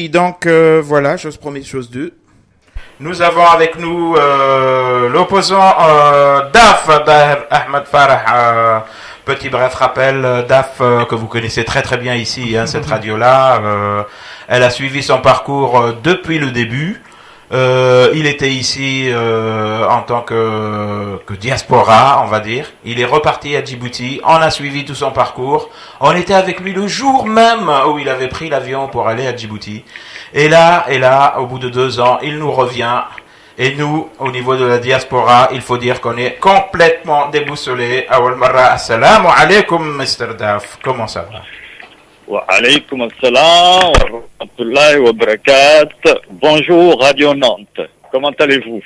Donc voilà, chose promise, chose due. Nous avons avec nous l'opposant DAF, Ahmed Farah. Petit bref rappel, DAF que vous connaissez très très bien ici, hein, cette radio-là. Elle a suivi son parcours depuis le début. Il était ici en tant que diaspora, on va dire. Il est reparti à Djibouti. On a suivi tout son parcours. On était avec lui le jour même où il avait pris l'avion pour aller à Djibouti. Et là, au bout de 2 ans, il nous revient. Et nous, au niveau de la diaspora, il faut dire qu'on est complètement déboussolé. Awal marra, assalamu alaikum, Mr. Daf. Comment ça va? Wa alaykoum assalam wa rahmatullahi wa barakatuh. Bonjour Radio Nantes. Comment allez-vous?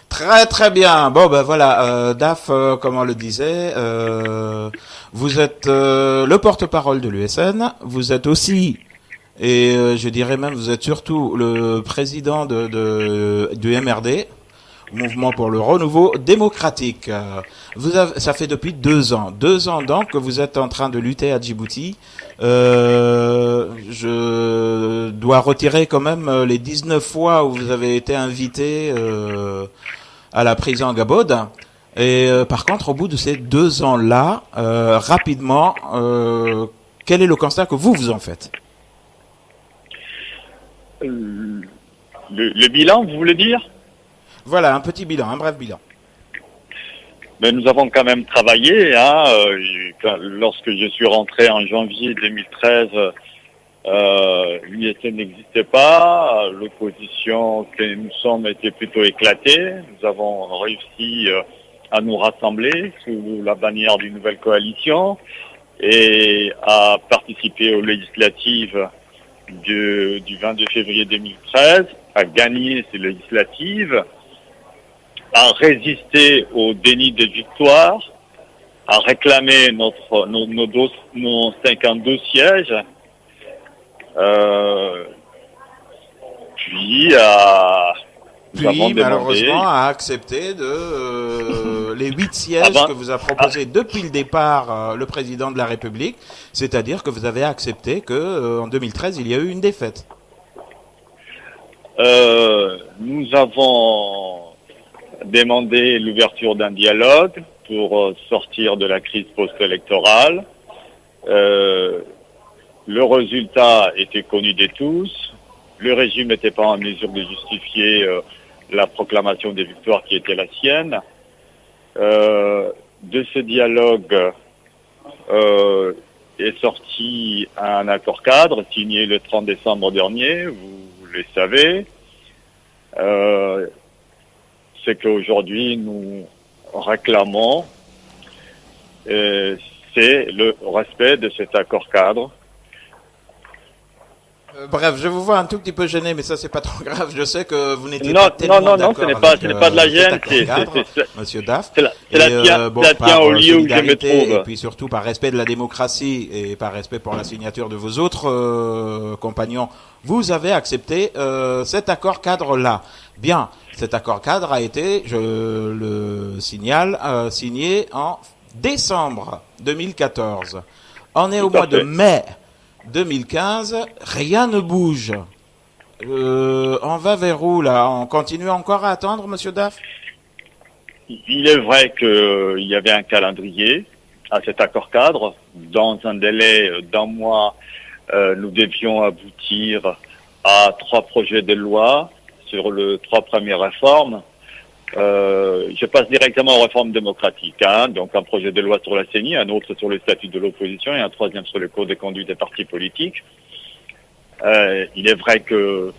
Très très bien. Bon ben voilà, Daf, comme on le disait, vous êtes le porte-parole de l'USN. Vous êtes aussi, et je dirais même, vous êtes surtout le président du MRD. Mouvement pour le renouveau démocratique. Ça fait depuis 2 ans. 2 ans donc que vous êtes en train de lutter à Djibouti. Je dois retirer quand même les 19 fois où vous avez été invité à la prison Gabod. Et par contre, au bout de ces 2 ans-là, rapidement, quel est le constat que vous en faites? Le bilan, vous voulez dire? Voilà, un petit bilan, un bref bilan. Mais nous avons quand même travaillé. Lorsque je suis rentré en janvier 2013, l'USN n'existait pas. L'opposition que nous sommes était plutôt éclatée. Nous avons réussi à nous rassembler sous la bannière d'une nouvelle coalition et à participer aux législatives du 22 février 2013, à gagner ces législatives, à résister au déni de victoire, à réclamer nos 52 sièges, puis malheureusement à accepter les 8 sièges que vous a proposé depuis le départ le président de la République, c'est-à-dire que vous avez accepté que en 2013 il y a eu une défaite. Nous avons demandé l'ouverture d'un dialogue pour sortir de la crise post-électorale. Le résultat était connu de tous. Le régime n'était pas en mesure de justifier la proclamation des victoires qui était la sienne. De ce dialogue est sorti un accord cadre signé le 30 décembre dernier, vous le savez. Ce qu'aujourd'hui nous réclamons, c'est le respect de cet accord cadre. Bref, je vous vois un tout petit peu gêné, mais ça c'est pas trop grave. Je sais que vous n'étiez pas tellement d'accord. Non, ce n'est pas de la gêne, Monsieur Daf. C'est la tient au lieu où je me trouve. Et puis surtout par respect de la démocratie et par respect pour la signature de vos autres compagnons, vous avez accepté cet accord cadre-là. Bien, cet accord cadre a été, je le signale, signé en décembre 2014. On est au mois de mai 2015, rien ne bouge. On va vers où là? On continue encore à attendre, Monsieur Daf? Il est vrai qu'il y avait un calendrier à cet accord cadre. Dans un délai d'1 mois, nous devions aboutir à 3 projets de loi sur les 3 premières réformes. Je passe directement aux réformes démocratiques. Donc un projet de loi sur la CENI, un autre sur le statut de l'opposition et un 3e sur le code de conduite des partis politiques. Il est vrai que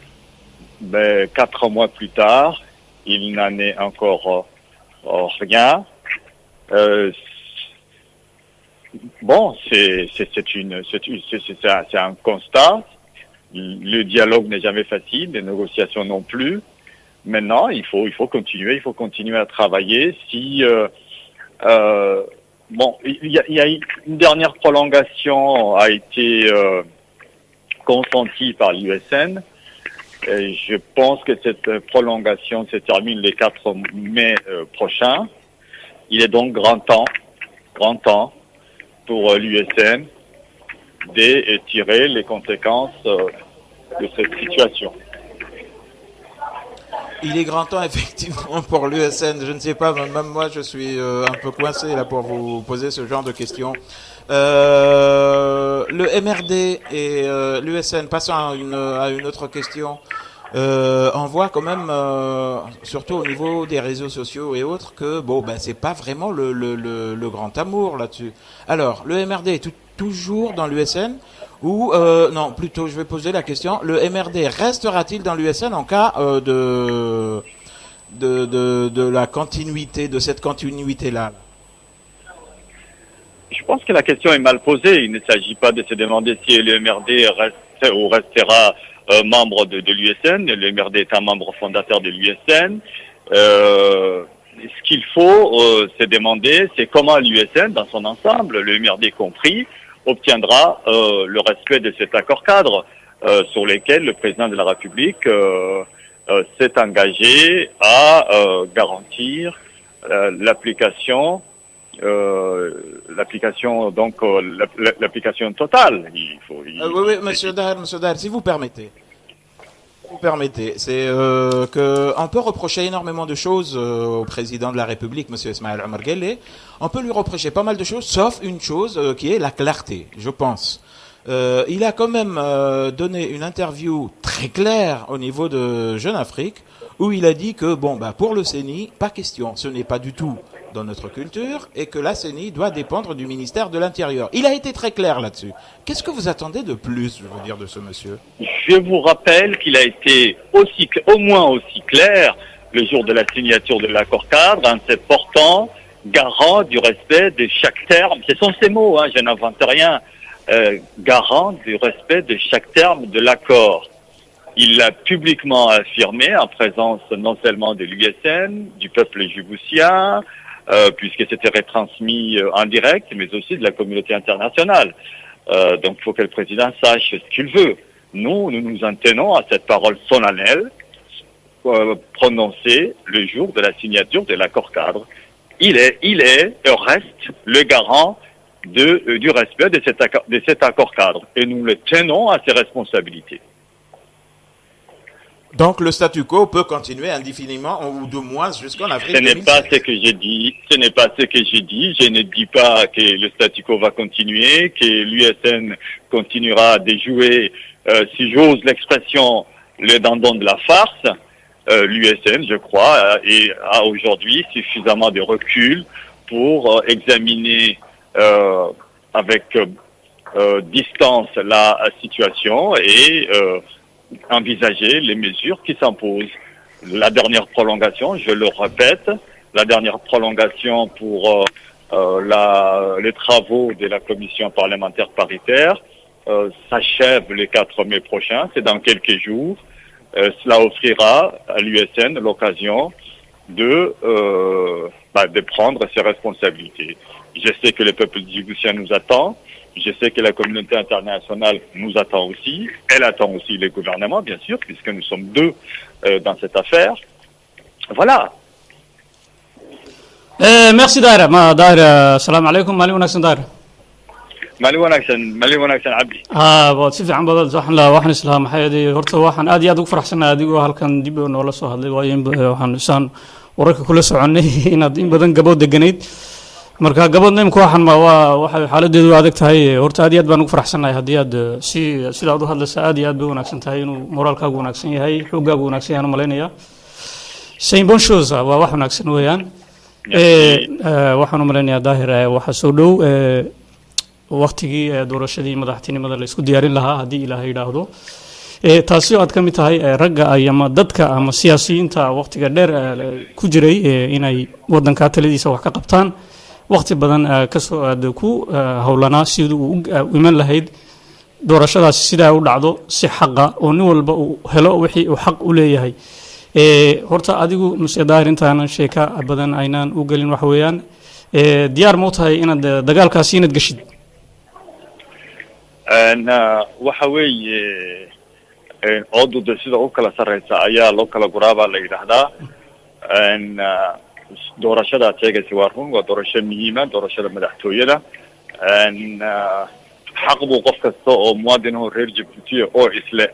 4 mois plus tard, il n'en est encore rien. C'est un constat. Le dialogue n'est jamais facile, les négociations non plus. Maintenant, il faut continuer à travailler. Il y a une dernière prolongation a été consentie par l'USN. Je pense que cette prolongation se termine le 4 mai prochain. Il est donc grand temps pour l'USN de tirer les conséquences de cette situation. Il est grand temps effectivement pour l'USN. Je ne sais pas, même moi je suis un peu coincé là pour vous poser ce genre de questions. Le MRD et l'USN, passons à une autre question. On voit quand même, surtout au niveau des réseaux sociaux et autres, que bon, ben c'est pas vraiment le grand amour là-dessus. Alors, le MRD est toujours dans l'USN ou non, plutôt, je vais poser la question. Le MRD restera-t-il dans l'USN en cas de la continuité, de cette continuité-là? Je pense que la question est mal posée. Il ne s'agit pas de se demander si le MRD reste ou restera membre de l'USN. Le MRD est un membre fondateur de l'USN. Ce qu'il faut se demander, c'est comment l'USN, dans son ensemble, le MRD compris, obtiendra le respect de cet accord cadre sur lequel le président de la République s'est engagé à garantir l'application l'application totale. Oui, Monsieur Daher, si vous permettez. C'est que on peut reprocher énormément de choses au président de la République, Monsieur Ismaël Omar Guelleh. On peut lui reprocher pas mal de choses, sauf une chose qui est la clarté, je pense. Il a quand même donné une interview très claire au niveau de Jeune Afrique, où il a dit que pour le CENI, pas question, ce n'est pas du tout dans notre culture, et que la CENI doit dépendre du ministère de l'Intérieur. Il a été très clair là-dessus. Qu'est-ce que vous attendez de plus, je veux dire, de ce monsieur? Je vous rappelle qu'il a été au moins aussi clair le jour de la signature de l'accord cadre, en se portant garant du respect de chaque terme. Ce sont ces mots, je n'invente rien. Garant du respect de chaque terme de l'accord. Il l'a publiquement affirmé en présence non seulement de l'USN, du peuple djiboutien, puisque c'était retransmis en direct, mais aussi de la communauté internationale. Donc il faut que le président sache ce qu'il veut. Nous nous en tenons à cette parole solennelle prononcée le jour de la signature de l'accord cadre. Il reste le garant du respect de cet accord cadre. Et nous le tenons à ses responsabilités. Donc le statu quo peut continuer indéfiniment ou de moins jusqu'en avril 2016. Ce n'est pas ce que j'ai dit. Je ne dis pas que le statu quo va continuer, que l'USN continuera de jouer, si j'ose l'expression, le dindon de la farce. L'USN, je crois, a aujourd'hui suffisamment de recul pour examiner avec distance la situation et envisager les mesures qui s'imposent. La dernière prolongation, je le répète, la dernière prolongation pour les travaux de la commission parlementaire paritaire s'achève le 4 mai prochain, c'est dans quelques jours. Cela offrira à l'USN l'occasion de prendre ses responsabilités. Je sais que le peuple djiboutien nous attend. Je sais que la communauté internationale nous attend aussi. Elle attend aussi les gouvernements, bien sûr, puisque nous sommes deux dans cette affaire. Voilà. Merci Daher. Daher, salam alaikum. Mali wanaagsan Daher. Mali wanaagsan Abdi. Waa si fiican baad waxaan islaam maxay horta waxaan aad iyo aad ugu faraxsanahay adigoo halkan dib noola soo hadlay waxaan isaan wararka kula soconay inaad in badan gabood deganayd marka gaboodna imka waxaan waxa xaaladeedu adag tahay horta aad iyo aad baan ugu faraxsanahay haddii aad sida aad u hadlaysa aad iyo aad bay wanaagsan tahay inuu moraalkaagu wanaagsan yahay xoogaagu wanaagsan yahay malaynayaa c'est une bonne chose waa wax wanaagsan weeyaan waxaan u malaynayaa Daahir waxa soo dhow waqtigii doorashadii madaxtinimada la isku diyaarin lahaa haddii ilaahay yiraahdo taasi oo aad ka mid tahay ragga ama dadka ama siyaasiyiinta waqtiga dheer ku jiray inay wadanka taladiisa wax ka qabtaan waqti badan ka soo aad ku hawlana sidoo uu iman lahayd doorashadaasi sida u dhacdo si xaq ah oo nin walba uu helo wixii uu xaq u leeyahay horta adigu Mr. Daahir intaan sheeka badan aynaan u galin wax weeyaan diyaar ma tahay inaad dagaalkaasi inaad gashid waxa weeye codda sida u kala sareysa ayaa loo kala guraabaa la yidhaahdaa doorashada sheegaysa waa run waa doorasho muhiima doorashada madaxtooyada xaq buu qof kasta oo muwaadin oo reer Djibouti oo isle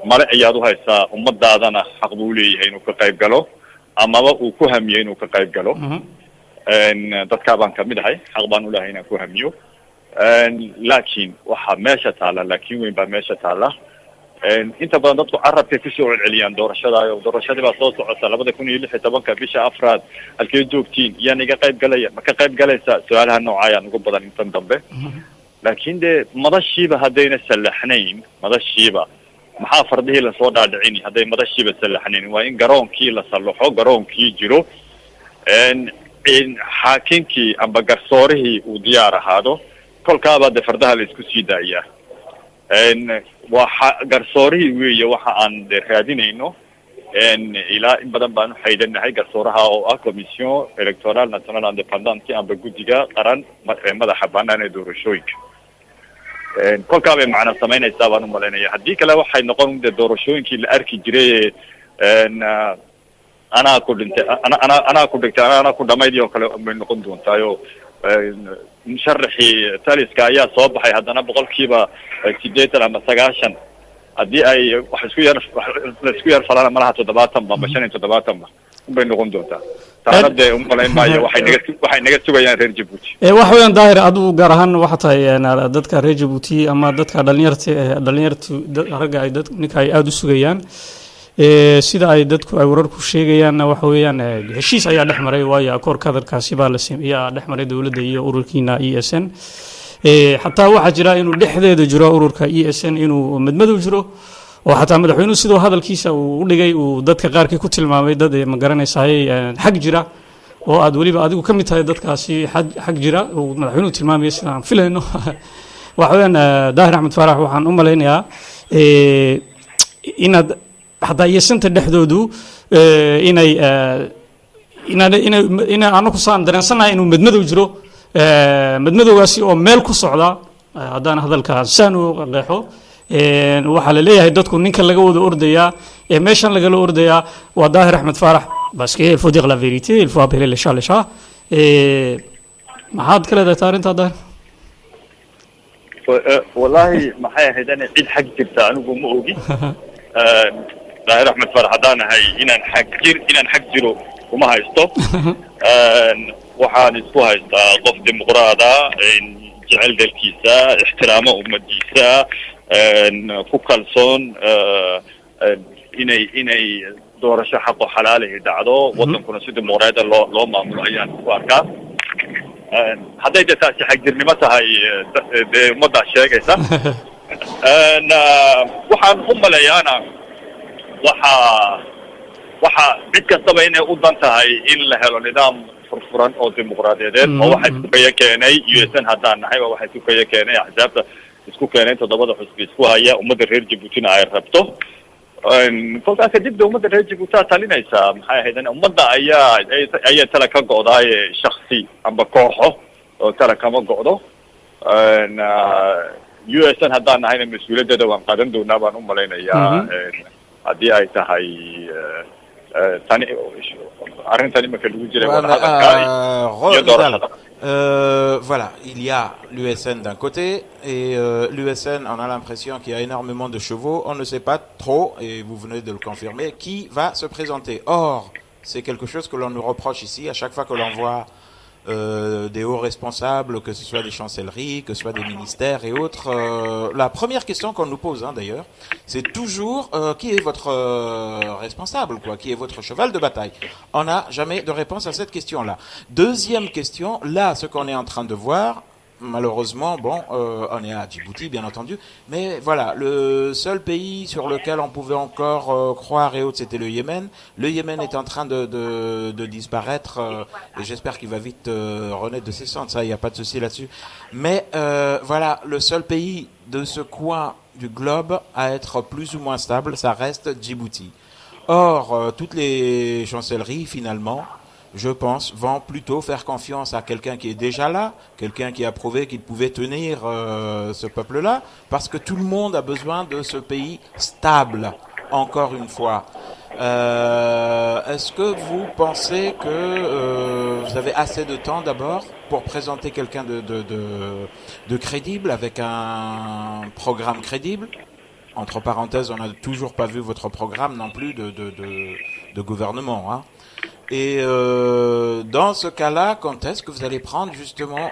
male ayaad u haysaa ummadaadana xaq buu leeyahay inuu ka qayb galo amaba uu ku hamiyo inuu ka qayb galo dadkaa baan kamid ahay xaq baan u lehay inaan ku hamiyo laakiin waxaa meesha taala laakiin weyn baa meesha taala inta badan dadku carabkay kusoo celceliyaan doorashadaayo doorashadii baa soo socota 2016 bisha afraad halkee joogtiin iyaan iga qayb galaya ma ka qayb galaysa su-aalaha noocayaan ugu badan intan dambe laakiin dee madashiiba haddayna sallaxnayn madashiiba maxaa fardihii lasoo dhaadhicini hadday madashiiba sallaxnayn waa in garoonkii la sallaxo garoonkii jiro xaakinkii amba garsoorihii uu diyaar ahaado kolkaabaa dee fardaha la isku sii daayaa waa garsoorihii weeye waxa aan de raadinayno ilaa in badan baan uxaydanahay garsooraha oo ah commission electoral national independent amba guddiga qaran madaxa banaan ee doorashooyinka kolkaa bay macna samaynaysaa baan umalaynaya haddii kale waxay noqon de doorashooyinkii la arki jiray anaa ku dhintay anaa ku dhigtay anaa ku dhamaydii oo kale bay noqon doontaayo musharaxii taliska ayaa soo baxay haddana 80% ama 90 haddii ay wax isku yar falana malaha 70 ba 75 ba bay noqon doontaa taanade umalayn maayo waxay naga sugayaan reer Djibouti wax weyn daahir adigu gaar ahaan waxa tahay dadka reer Djibouti ama dadka dhalinyarta ragga ay ninka ay aad u sugayaan sida ay dadku ay wararku sheegayaan waxa weeyaan heshiis ayaa dhexmaray waayo akoor kadarkaasi baa la sameeyay dhexmaray dawladda iyo ururkiina ESN xataa waxa jira inuu dhexdeeda jiro ururka ESN inuu madmadow jiro oo xataa madaxweynuhu sidoo hadalkiisa uu u dhigay uu dadka qaarkii ku tilmaamay dad ma garanaysaay xaq jira oo aad waliba adigu kamid tahay dadkaasi xaq jira oo madaxweynuhu tilmaamay sida aan filayno waxa weeyaan Daahir Axmed Faarax waxaan u maleynayaa inaad حتى يسنت دحدودو inay anagu saan dareensanahay inuu madmadow jiro madmadowgaasi oo meel ku socda haddaan hadalka saan u qeexo waxaa la leeyahay dadku ninka laga wada ordayaa meeshan lagala ordayaa waa Daahir Axmed Faarax parce qu'il faut dire la vérité il faut appeler les chats les chats maxaad kala leedahay arrinta Daahir wallahi maxay ahayd inay cid xaq jirta anigu ma ogi Daahir Axmed Faarax haddaan ahay inaan xaq jiro kuma haysto waxaan isku haystaa qof dimuqraada jecel dalkiisa ixtiraamo ummadiisa ku kalsoon inay doorasho xaq oo xalaal ah dhacdo wadankuna si dimuqraadi loo maamulo ayaan ku arkaa hadday taasi xaq jirnimo tahay dee ummadda sheegaysa waxaan u maleeyaana waxa cid kastaba inay u dan tahay in la helo nidaam furfuran oo dimuqraadiyadeed oo waxay isku keenay USN haddaan nahay oo waxay isku keenay axsaabta isku keenay 7 xisbi isku haya ummadda reer Djibouti ay rabto kolkaas kadib ummadda reer Djibouti talinaysa maxay ahayd ummadda ayaa tala ka go'day shakhsi amba kooxo oo tala kama go'do USN haddaan nahayna mas'uuliyadda waan qaadan doonaa baan u maleynayaa haddii ay tahay voilà, il y a l'USN d'un côté et l'USN, on a l'impression qu'il y a énormément de chevaux. On ne sait pas trop, et vous venez de le confirmer, qui va se présenter. Or, c'est quelque chose que l'on nous reproche ici à chaque fois que l'on voit des hauts responsables, que ce soit des chancelleries, que ce soit des ministères et autres. La première question qu'on nous pose, d'ailleurs, c'est toujours qui est votre responsable, quoi, qui est votre cheval de bataille. On n'a jamais de réponse à cette question-là. Deuxième question, là, ce qu'on est en train de voir, malheureusement, on est à Djibouti, bien entendu, mais voilà, le seul pays sur lequel on pouvait encore croire et autres, c'était le Yémen. Le Yémen est en train de disparaître, et j'espère qu'il va vite renaître de ses cendres, ça, il n'y a pas de souci là-dessus. Mais voilà, le seul pays de ce coin du globe à être plus ou moins stable, ça reste Djibouti. Or, toutes les chancelleries, finalement, je pense, vont plutôt faire confiance à quelqu'un qui est déjà là, quelqu'un qui a prouvé qu'il pouvait tenir ce peuple-là, parce que tout le monde a besoin de ce pays stable, encore une fois. Est-ce que vous pensez que vous avez assez de temps d'abord pour présenter quelqu'un de crédible, avec un programme crédible ? entre parenthèses, on n'a toujours pas vu votre programme non plus de gouvernement. Hein. Et dans ce cas-là, quand est-ce que vous allez prendre justement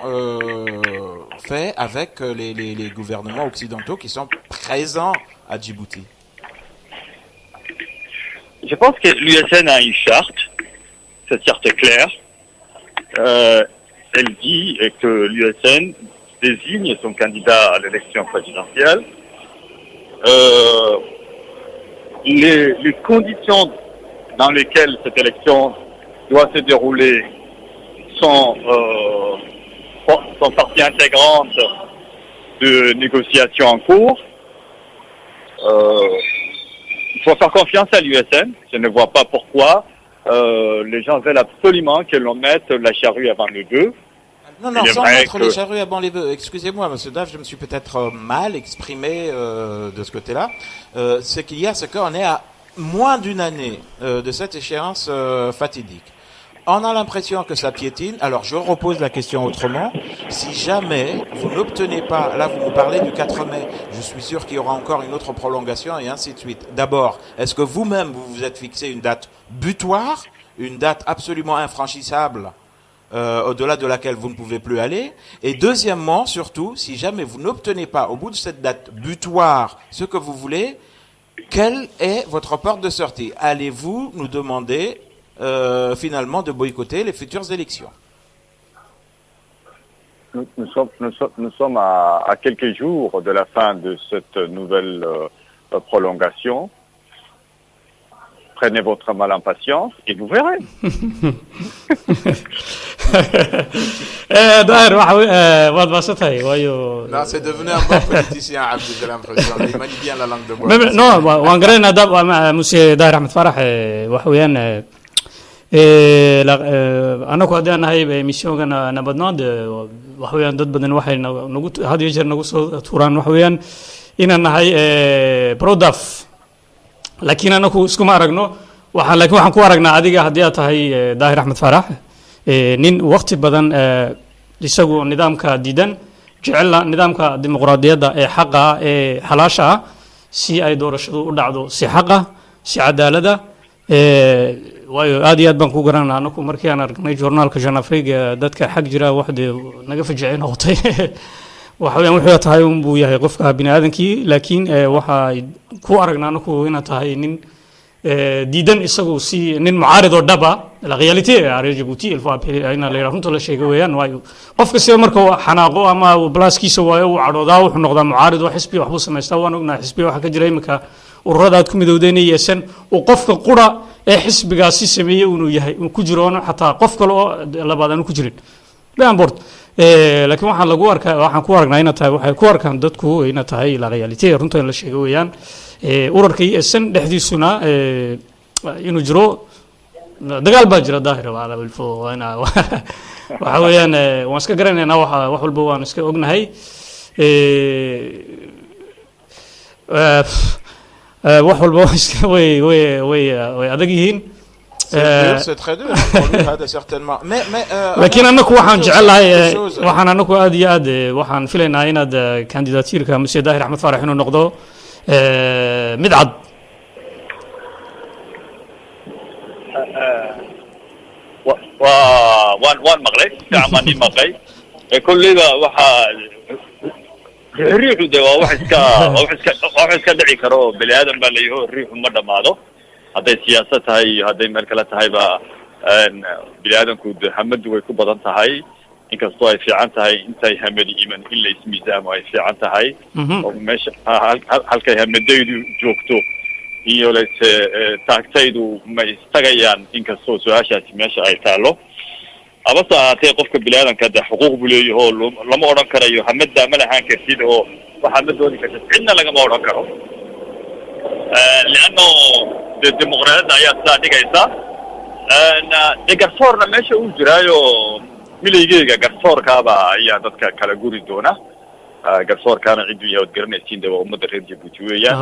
fait avec les gouvernements occidentaux qui sont présents à Djibouti? Je pense que l'USN a une charte. Cette charte est claire. Elle dit que l'USN désigne son candidat à l'élection présidentielle. Les conditions dans lesquelles cette élection doit se dérouler sont partie intégrante de négociations en cours. Il faut faire confiance à l'USN. Je ne vois pas pourquoi les gens veulent absolument que l'on mette la charrue avant le bœuf. Non, sans mettre les charrues avant les bœufs. Excusez-moi, monsieur Daf, je me suis peut-être mal exprimé de ce côté-là. C'est qu'on est à moins d'une année de cette échéance fatidique. On a l'impression que ça piétine. Alors, je repose la question autrement. Si jamais vous n'obtenez pas, là, vous nous parlez du 4 mai. Je suis sûr qu'il y aura encore une autre prolongation et ainsi de suite. D'abord, est-ce que vous-même, vous vous êtes fixé une date butoir, une date absolument infranchissable, au-delà de laquelle vous ne pouvez plus aller? Et deuxièmement, surtout, si jamais vous n'obtenez pas, au bout de cette date butoir, ce que vous voulez, quelle est votre porte de sortie? Allez-vous nous demander finalement de boycotter les futures élections? Nous sommes à quelques jours de la fin de cette nouvelle prolongation. Prenez votre mal en patience et vous verrez. Non, c'est devenu un bon politicien, Abdi, j'ai l'impression. Il manie bien la langue de bois. non waan garanaynaa dab monsieur daahir axmed farax waxa weeyaan anagu haddaan nahay missiongan nabadnood waxa weeyaan dad badan waxay nagu had iyo jeer nagu soo tuuraan waxa weeyaan inaan nahay prodaf laakiin anagu iskuma aragno laakiin waxaan ku aragnaa adiga haddii aad tahay daahir axmed farax nin waqti badan isagu nidaamka diidan jecela nidaamka dimuqraadiyadda ee xaqa ah ee xalaasha ah si ay doorashadu u dhacdo si xaqa si cadaalada waayo aad iyo aad baan ku garanaa anagu markii aan aragnay journaalka Jean Afrique dadka xaq jira waxde naga fajicin noqotay waxa weeyaan wuxuu tahay buu yahay qofka bini'aadankii laakiin waxa ku aragnaa anagu inaa tahay nin diidan isagu si nin mucaarid oo dhaba la reality ee Djibouti il faut ina la runta la sheego weeyaan waayo qofka si marka xanaaqo ama blaaskiisa waayo uu cadhoodaa wuxuu noqdaa mucaarid oo xisbi waxbu sameystaa waan ognahay xisbi waxa ka jira imika ururada aad ku midowdeynaysan oo qofka qura ee xisbigaasi sameeyay inuu yahay uu ku jiro xataa qof kale oo labaad aan ku jirin baan board laakiin waxaan ku aragnaa inay tahay waxay ku arkaan dadku inay tahay la reality runta la sheego weeyaan ururka ESN dhexdiisuna inuu jiro dagaal baa jira daahir wala bilfo waxa weeyaan waan iska garanaynaa wax walba waan iska ognahay wax walba way adag yihiin c'est très dur pour lui هذا certainement mais laakiin anagu waxaan jecelahay waxaan anagu aad iyo aad waxaan filaynaa inaad candidature-ka monsieur daahir axmed farax inuu noqdo mid cad waan maqlay fiican maqlay kulliba waxa riixu de waa wax iska dhici karo bini aadan baa leeyahay riixu ma dhamaado hadday siyaasad tahay hadday meel kale tahayba bini aadanku hamadu way ku badan tahay inkastoo ay fiican tahay intay hamadi iman in la ismiisaamo ay fiican tahay oo meesha halkay hamadaydu joogto iyo taagtaydu ma istagayaan inkastoo su-aashaasi meesha ay taalo abase ahaatee qofka bini aadanka de xuquuq buu leeyahay oo lama odhan karayo hamada ma lahaan kartid oo waxaad ma dooni kartid cidna lagama odhan karo lianno de dimuqraadiyadda ayaa sidaa dhigaysa de garsoorna meesha uu jiraayo milaygeyga garsoorkaaba ayaa dadka kala guri doona garsoorkaana cidduu yahay waad garanaysiin de waa ummadda reer Djibouti weeyaan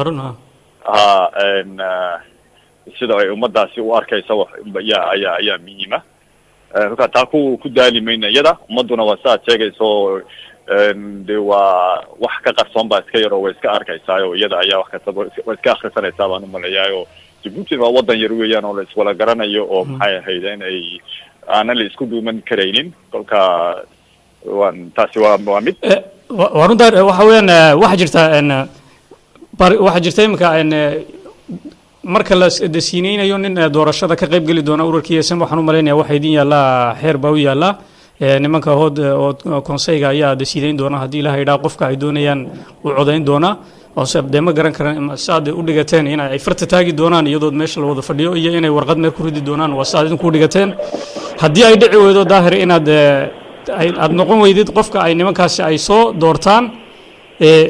sida ay ummadaasi u arkaysa ayaa muhiima marka taa ku daali mayna iyada ummaduna waa saa sheegayso de waa wax ka qarsoon baa iska yaro way iska arkaysaayo iyada ayaa wax kastaba way iska akhrisanaysaa baan u maleeyaayo Djibouti waa wadan yar weeyaan oo la iswada garanayo oo maxay ahayd in ay aanan la isku dhuuman karaynin kolka taasi waa mid waa runta waxa weeyaan waxa jirta imika marka la dasiinaynayo nin doorashada ka qayb gali doona ururkiisa waxaan u maleynayaa waxa idin yaala xeer baa u yaala nimanka konseyga ayaa dasiidayn doona haddii ilaahay idhaa qofka ay doonayaan u codayn doona oo sabde ma garan karaan saad u dhigateen in ay farta taagi doonaan iyadoo meesha la wada fadhiyo iyo inay warqad meel ku ridi doonaan waa saad idinku dhigateen haddii ay dhici weydo daahir inaad aad noqon weydid qofka ay nimankaasi ay soo doortaan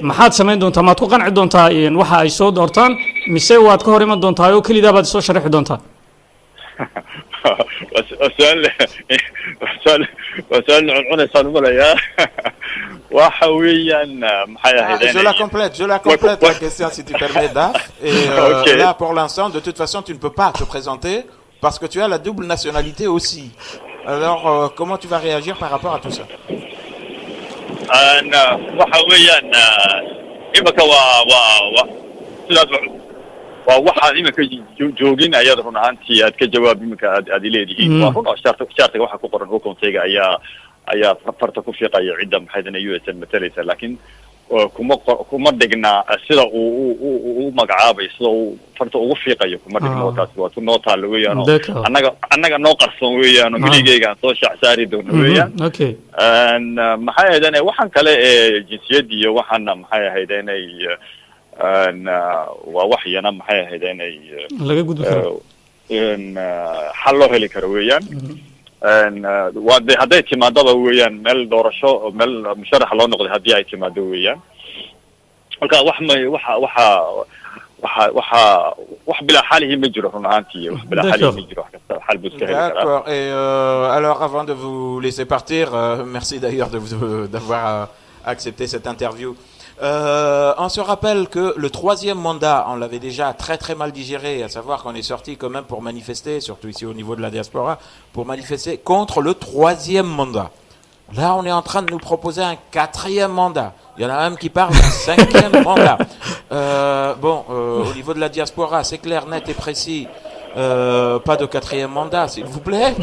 maxaad samayn doontaa maad ku qanci doontaa waxa ay soo doortaan mise waad ka hor iman doontaa oo kelidaa baad soo sharaxi doontaa وسؤال عنصان ولا waxa weeyaan maxay ahayd je la complète la question si tu permets Daf et là pour l'instant de toute façon tu ne peux pas te présenter parce que tu as la double nationalité aussi alors comment tu vas réagir par rapport à tout ça waxa weeyaan imaka waa waxaan imika joogin ayada run ahaantii aad ka jawaab imika aad leedihiin waa run oo shartiga waxa ku qoran hukunkayga ayaa farta ku fiiqaya cidda maxaydana USN matalaysa laakiin kuma dhigna sida uu magacaabay sida uu farta ugu fiiqayo kuma dhigna taas waa noo taalo weeyaan annaga noo qarsoon weeyaan oo miligayga aan soo shacsaari doono weeyaan maxay ahaydana waxaan kale jinsiyadii iyo waxaana maxay ahaydana waa waxyana maxay ahaydana laga gudbi karo xal loo heli karo weeyaan hadday timaadaba weeyaan meel doorasho meel musharax loo noqday haddii ay timaado weeyaan marka wax bilaa xalihi ma jiro run ahaantii wax bilaa xalihi ma jiro wax kasta xal buu iska heli karaa. D'accord. Et alors avant de vous laisser partir, merci d'ailleurs d'avoir accepté cette interview. On se rappelle que le troisième mandat, on l'avait déjà très très mal digéré, à savoir qu'on est sorti quand même pour manifester, surtout ici au niveau de la diaspora, pour manifester contre le troisième mandat. Là, on est en train de nous proposer un quatrième mandat. Il y en a même qui parlent d'un cinquième mandat. Au niveau de la diaspora, c'est clair, net et précis. Pas de quatrième mandat, s'il vous plaît.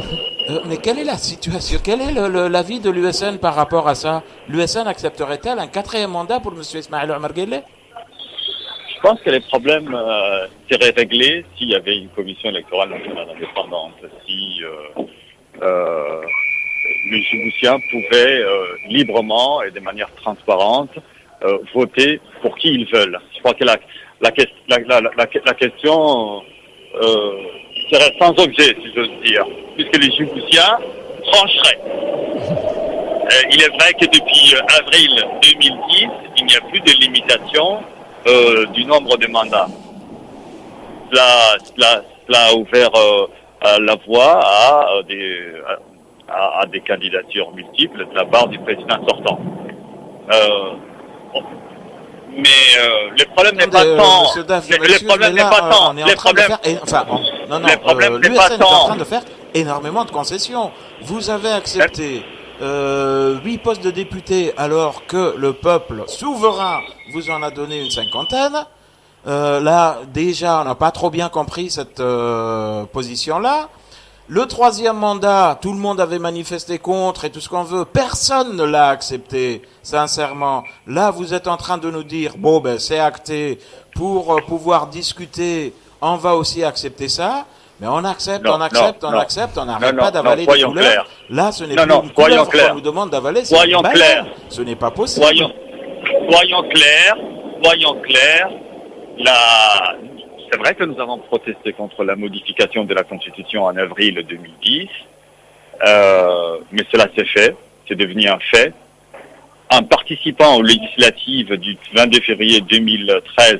Mais quelle est la situation? Quel est l'avis de l'USN par rapport à ça? L'USN accepterait-elle un quatrième mandat pour M. Ismaël Omar Guelleh? Je pense que les problèmes seraient réglés s'il y avait une commission électorale nationale indépendante, si les Djiboutiens pouvaient librement et de manière transparente voter pour qui ils veulent. Je crois que la question serait sans objet, si j'ose dire, puisque les Djiboutiens trancheraient. Il est vrai que depuis avril 2010, il n'y a plus de limitation du nombre de mandats. Cela a ouvert la voie à des candidatures multiples de la part du président sortant. Mais le problème n'est pas tant. Le problème n'est pas tant. Le problème n'est pas tant. L'USN est en train de faire énormément de concessions. Vous avez accepté 8 postes de députés alors que le peuple souverain vous en a donné une cinquantaine. Là, déjà, on n'a pas trop bien compris cette position-là. Le troisième mandat, tout le monde avait manifesté contre et tout ce qu'on veut. Personne ne l'a accepté, sincèrement. Là, vous êtes en train de nous dire, c'est acté. Pour pouvoir discuter, on va aussi accepter ça. Mais on accepte, on n'arrête pas d'avaler des couleurs. Là, ce n'est plus une couleur qu'on nous demande d'avaler. Soyons clairs. Ce n'est pas possible. Soyons clairs. C'est vrai que nous avons protesté contre la modification de la Constitution en avril 2010, mais cela s'est fait, c'est devenu un fait. En participant aux législatives du 22 février 2013,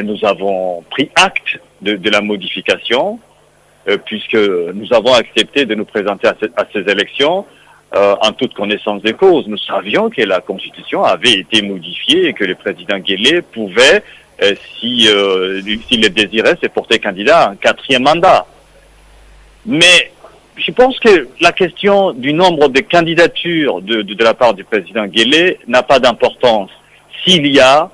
nous avons pris acte de la modification, puisque nous avons accepté de nous présenter à ces élections en toute connaissance de cause. Nous savions que la Constitution avait été modifiée et que le président Guelleh pouvait, s'il le désirait, se porter candidat à un quatrième mandat. Mais je pense que la question du nombre de candidatures de la part du président Guelleh n'a pas d'importance. S'il y a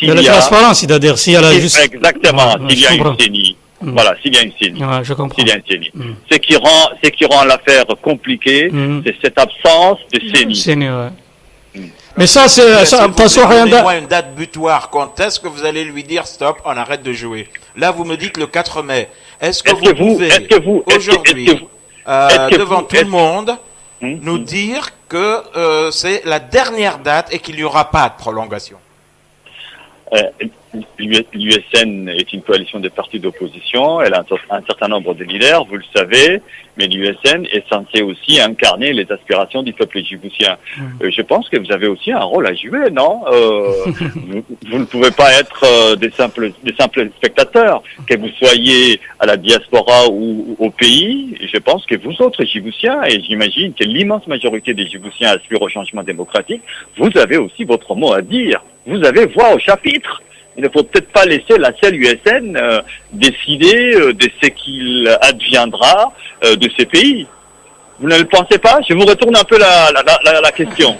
de la transparence, c'est-à-dire s'il y a la justice. Exactement, s'il y a une CENI. Voilà, s'il y a une CENI. Ouais, je comprends. S'il y a une CENI. Ce qui rend l'affaire compliquée, c'est cette absence de CENI. CENI, ouais. Mais ça, c'est... Si donnez-moi une date butoir. Quand est-ce que vous allez lui dire stop, on arrête de jouer? Là, vous me dites le 4 mai. Est-ce que vous pouvez, aujourd'hui, devant tout le monde, nous dire que c'est la dernière date et qu'il n'y aura pas de prolongation? L'USN est une coalition de partis d'opposition, elle a un certain nombre de leaders, vous le savez, mais l'USN est censée aussi incarner les aspirations du peuple djiboutien. Je pense que vous avez aussi un rôle à jouer, non vous ne pouvez pas être des simples spectateurs, que vous soyez à la diaspora ou au pays. Je pense que vous autres Djiboutiens, et j'imagine que l'immense majorité des Djiboutiens aspirent au changement démocratique, vous avez aussi votre mot à dire. Vous avez voix au chapitre. Il ne faut peut-être pas laisser la seule USN décider de ce qu'il adviendra de ces pays. Vous ne le pensez pas? Je vous retourne un peu la question.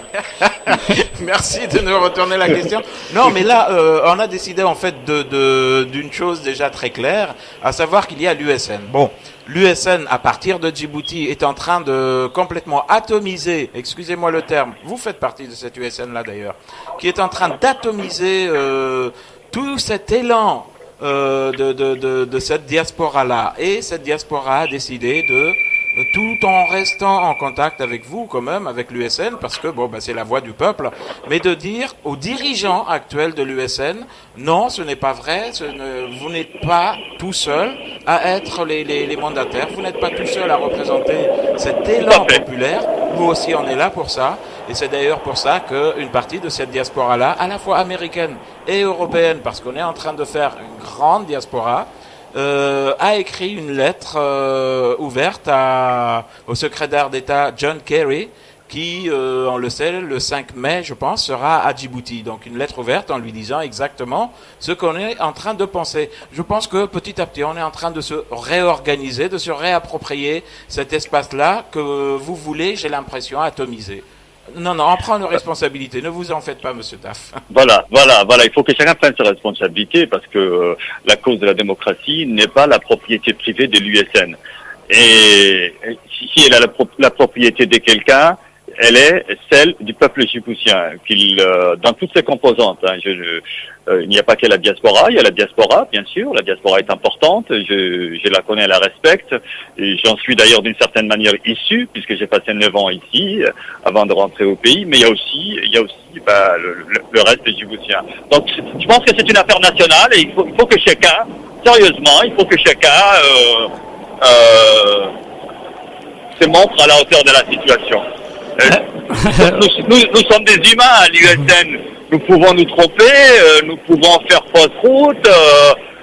Merci de nous retourner la question. Non, mais là, on a décidé en fait d'une chose déjà très claire, à savoir qu'il y a l'USN. Bon, l'USN, à partir de Djibouti, est en train de complètement atomiser, excusez-moi le terme, vous faites partie de cette USN-là d'ailleurs, qui est en train d'atomiser tout cet élan de cette diaspora-là. Et cette diaspora a décidé tout en restant en contact avec vous quand même, avec l'USN, parce que bon, c'est la voix du peuple, mais de dire aux dirigeants actuels de l'USN, non, ce n'est pas vrai, vous n'êtes pas tout seul à être les mandataires, vous n'êtes pas tout seul à représenter cet élan populaire, nous aussi on est là pour ça, et c'est d'ailleurs pour ça qu'une partie de cette diaspora-là, à la fois américaine et européenne, parce qu'on est en train de faire une grande diaspora, a écrit une lettre ouverte au secrétaire d'État John Kerry, qui, on le sait, le 5 mai, je pense, sera à Djibouti. Donc une lettre ouverte en lui disant exactement ce qu'on est en train de penser. Je pense que petit à petit, on est en train de se réorganiser, de se réapproprier cet espace-là que vous voulez, j'ai l'impression, atomiser. Non, on prend nos responsabilités. Ne vous en faites pas, Monsieur Daff. Voilà. Il faut que chacun prenne ses responsabilités parce que la cause de la démocratie n'est pas la propriété privée de l'USN. Et si elle a la propriété de quelqu'un, elle est celle du peuple djiboutien, dans toutes ses composantes. Il n'y a pas que la diaspora, il y a la diaspora, bien sûr. La diaspora est importante, je la connais, la respecte. Et j'en suis d'ailleurs d'une certaine manière issu, puisque j'ai passé 9 ans ici, avant de rentrer au pays. Mais il y a aussi le reste des Djiboutiens. Donc je pense que c'est une affaire nationale et il faut que chacun, sérieusement, se montre à la hauteur de la situation. Nous sommes des humains à l'USN. Nous pouvons nous tromper, nous pouvons faire fausse route.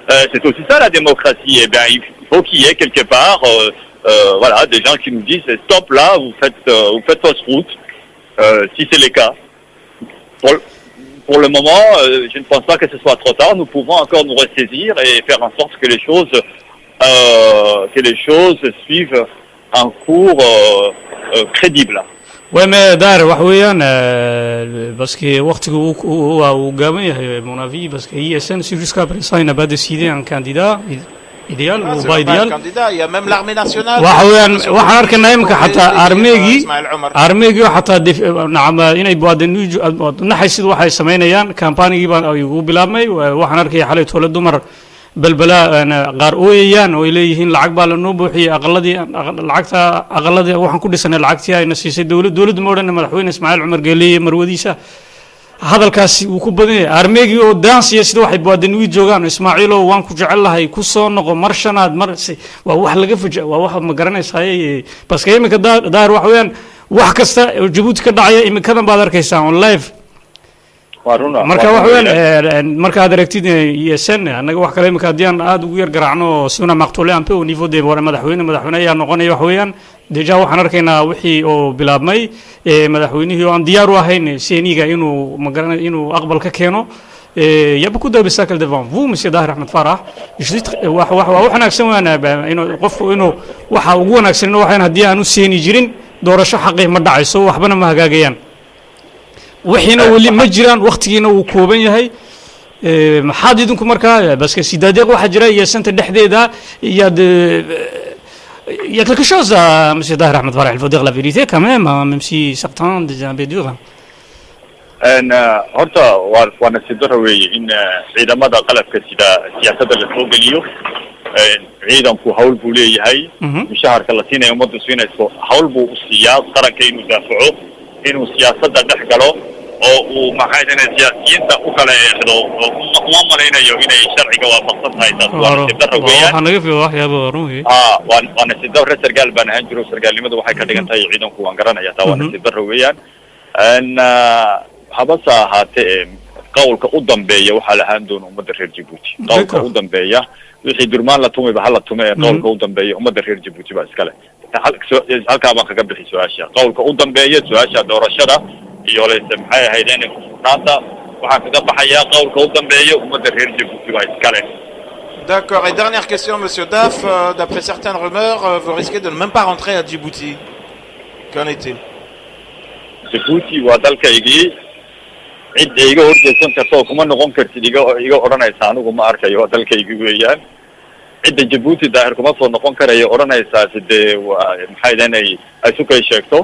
C'est aussi ça la démocratie. Eh bien, il faut qu'il y ait quelque part, des gens qui nous disent stop là, vous faites fausse route. Si c'est le cas. Pour le moment, je ne pense pas que ce soit trop tard. Nous pouvons encore nous ressaisir et faire en sorte que les choses suivent un cours crédible. Ouais, mais Dar, parce que uu gaaban yahay mon avis, parce que ISN si jusqu'à présent il n'a pas décidé un candidat idéal ou pas idéal. Il y a même l'armée nationale. waxaan arkaynaa imika xataa armeegii xataa inay naxaysid waxay samaynayaan kambaanigii baan ugu bilaabmay waxaan arkaya xalay toole dumar balbalaa qaar ooyayaan oo ay leeyihiin lacag baa lanoo buuxiyey aqaladii waxaan ku dhisanay lacagtii ayna siisay dowladdu ma odhan madaxweyne Ismaaciil Cumar Geeleye marwadiisa hadalkaasi uu ku badan yahay armeegii oo daansiya sida waxay baadinwi joogaan Ismaaciilo waan ku jecel lahay ku soo noqo mar shanaad waa wax laga fajaa waa wax ma garanaysaa parce que imika daar wax kasta oo Djibouti ka dhacaya imikadan baad arkaysaa on live marka aad aragtid ISN anaga wax kale imika hadii aan aad ugu yar garaacno suna maqtuule un peu au niveau des madaxweyne ayaa noqonaya wax déjà waxaan arkaynaa wixii oo bilaabmay madaxweynihii oo aan diyaar u ahayn seeniga inuu aqbal ka keeno Et il y a beaucoup d'obstacles devant vous, Monsieur Dahir Ahmed Farah. Je dis wax wanaagsan waan inuu qofku inuu waxa ugu wanaagsan waxaan hadii aanu siin jirin doorasho xaqii ma dhacayso waxbana ma hagaagayaan. Wixiina wali ma jiraan waqtigiina uu kooban yahay. maxaad idinku markaa parce que sidadeeq waxa jira iyo santa dhexdeeda iyo il y a quelque chose Monsieur Dahir Ahmed Farah, il faut dire la vérité quand même si certains des un peu dur. horta waa nasiib darro weeye in ciidamada qalabka sida siyaasadda la soo geliyo ciidanku hawl buu leeyahay mushaharka la siinayo ummadda siinayso hawl buu u siiyaa qaranka inuu daafaco inuu siyaasadda dhex galo oo uu maxay tahay siyaasiyiinta u kala eexdo uma malaynayo inay sharciga waafaqsan tahay taas waa nasiib darro weeyaan waxaa naga fiican waxyaabo runtii waa nasiib darro sargaal baan ahaan jiro sargaalnimadu waxay ka dhigan tahay ciidanku waan garanaya taa waa nasiib darro weeyaan habase ahaatee qowlka u dambeeya waxaa lahaan doona ummadda reer Djibouti qowlka u dambeeya wixii durmaan la tumayba hala tume qowlka u dambeeya ummadda reer Djibouti baa iskale halkaa baan kaga bixi su-aasha qowlka u dambeeya su-aasha doorashada iyo leyse maxay ahayd inay kufurnaanta waxaan kaga baxayaa qowlka u dambeeya ummadda reer Djibouti baa iskale. D'accord. Et dernière question, Monsieur Daf. D'après certaines rumeurs, vous risquez de ne même pas rentrer à Djibouti. Qu'en est-il? Djibouti waa dalkaygii cidda iga horjeedsan karta oo kuma noqon kartid iga odhanaysa anigu ma arkayo waa dalkaygii weeyaan cidda Djibouti daahir kuma soo noqon karayo odhanaysaa sidee waa maxay inay ay sukay sheegto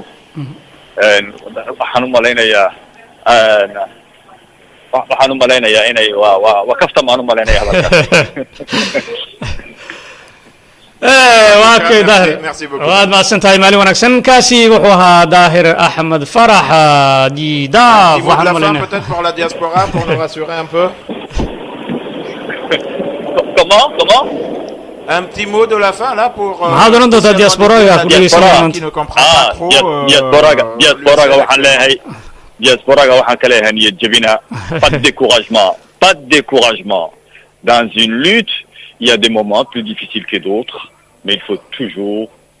waxaan u malaynayaa inay waa kaftam aan u malaynayaa hadalkaas. واكي داهر واد ما سنتاي مالي ونكسن كاسي وحوها داهر أحمد فرح دي داف peut-être pour la diaspora pour nous rassurer un peu. Comment Un petit mot de la fin là pour هذا نندو تا diaspora يا diaspora qui ne comprend pas trop diaspora waxaan ka leeyahay niyad jabina pas de découragement dans une lutte. Il y a des moments plus difficiles que d'autres, mais il faut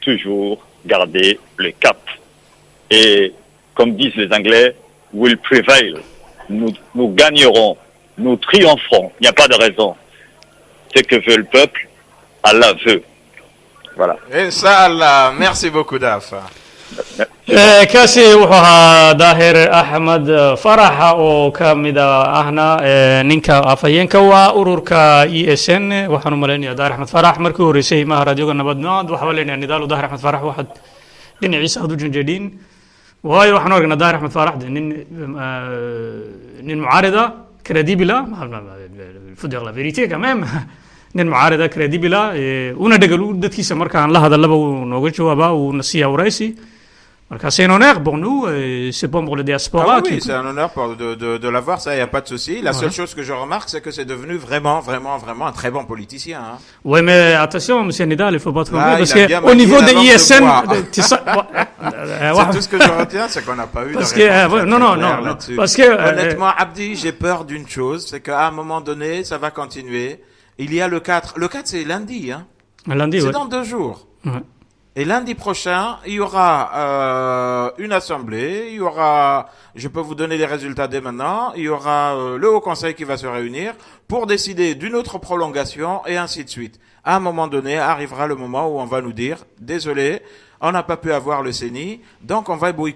toujours garder le cap. Et comme disent les Anglais, we'll prevail. Nous gagnerons, nous triompherons. Il n'y a pas de raison. Ce que veut le peuple, Allah veut. Voilà. Inch'Allah. Merci beaucoup, Daf. كاسي وحوها داهر أحمد فرح أو كامدا أهنا نينكا أفاينكا وأوروركا ESN وحنو ملاني داهر أحمد فرح مركو ريسي ما راديو نبضنا وحوالين يعني دالو داهر أحمد فرح واحد لين عيسى هدو جنجدين وهاي وحنو رجنا داهر أحمد فرح نين معارضة كريديبلا الفضيق لا فيريتي كمان نين معارضة كريديبلا وندقلو دتكي سمركا الله هذا اللي بو نوجو أبا ونسيا ورئيسي. C'est un honneur pour nous, c'est bon pour le diaspora. Ah oui, c'est un honneur de l'avoir, ça, il n'y a pas de souci. La seule chose que je remarque, c'est que c'est devenu vraiment un très bon politicien. Hein. Oui, mais attention, M. Nidal, il ne faut pas tromper, parce qu'au niveau des ISN... c'est tout ce que je retiens, c'est qu'on n'a pas eu de réponse. Non, parce que... Honnêtement, Abdi, j'ai peur d'une chose, c'est qu'à un moment donné, ça va continuer. Il y a le 4. Le 4, c'est lundi. Hein. Lundi, c'est dans 2 jours. Ouais. Et lundi prochain, il y aura une assemblée, il y aura, je peux vous donner les résultats dès maintenant, il y aura le Haut Conseil qui va se réunir pour décider d'une autre prolongation et ainsi de suite. À un moment donné, arrivera le moment où on va nous dire, désolé, on n'a pas pu avoir le CENI, donc on va boycotter.